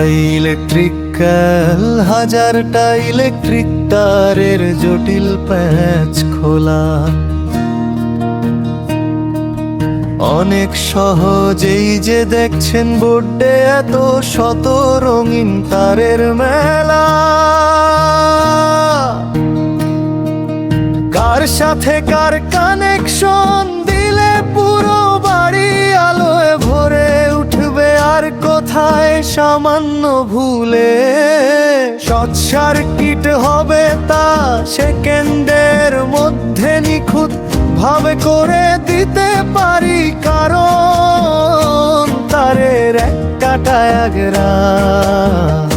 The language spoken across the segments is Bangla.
ভাই ইলেকট্রিক্যাল, হাজারটা ইলেকট্রিক তারের জটিল প্যাচ খোলা। অনেক সহজেই যে দেখছেন বোর্ডে এত শত রঙিন তারের মেলা। কার সাথে কার কানেকশন দিলে পুরো বাড়ি আলোয় ভরে উঠবে, আর কোথায় সামান্য ভুলে শর্ট সার্কিট হবে তা সেকেন্ডের মধ্যে নিখুঁত ভাবে করে দিতে পারি, কারণ তারের একটা ডায়াগ্রাম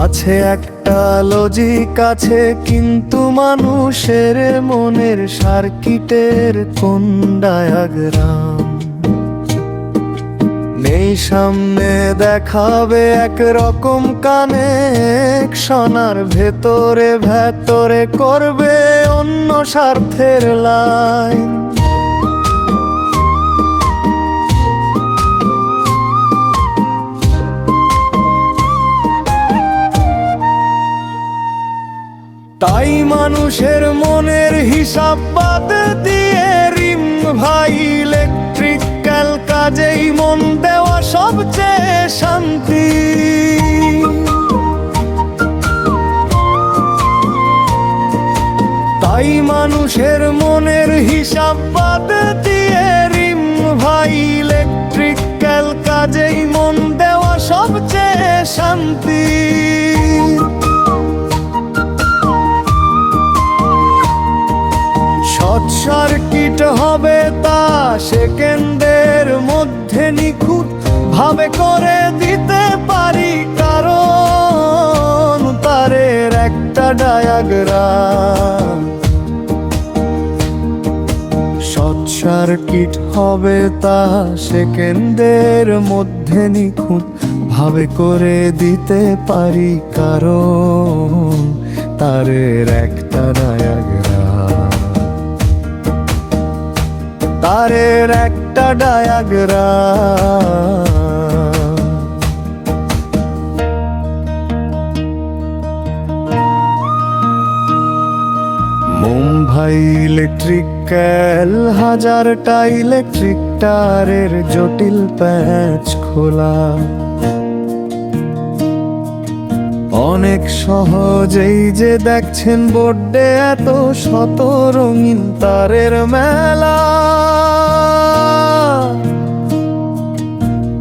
আছে, একটা লজিক আছে, কিন্তু মানুষের মনের সার্কিটের কোন ডায়াগ্রাম নেই সামনে। দেখাবে একরকম কানেকশন, আর ভেতরে ভেতরে করবে অন্য স্বার্থের লাইন। তাই মানুষের মনের হিসাব বাদ দিয়ে রিম ভাই ইলেকট্রিক্যাল কাজেই মন দেওয়া সবচেয়ে শান্তি। তাই মানুষের মনের হিসাব বাদ দিয়ে রিম ভাই ইলেকট্রিক্যাল কাজেই মন দেওয়া সবচেয়ে শান্তি। শর্ট সার্কিট হবে তা সেকেন্ডের মধ্যে নিখুঁত ভাবে করে দিতে পারি, কারণ তারের একটা ডায়াগ্রাম। শর্ট সার্কিট হবে তা সেকেন্ডের মধ্যে নিখুঁত ভাবে করে দিতে পারি, কারণ তারের একটা ডায়াগ্রাম। তারের একটা ডায়াগ্রাম। মুম্বাই ইলেকট্রিক্যাল, হাজারটা ইলেকট্রিক তারের জটিল প্যাচ খোলা। অনেক সহজেই যে দেখছেন বোর্ডে এত শত রঙিন তারের মেলা।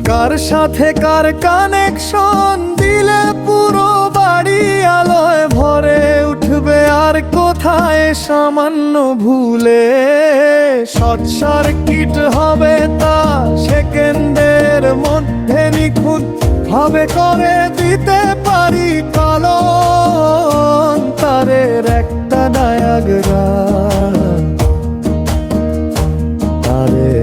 কার সাথে কার কানেকশন দিলে পুরো বাড়ি আলোয় ভরে উঠবে, আর কোথায় সামান্য ভুলে শর্ট সার্কিট হবে তা সেকেন্ডের মধ্যে নিখুঁত ভাবে করে দিতে পারি, কারণ তারের একটা ডায়াগ্রাম। তারের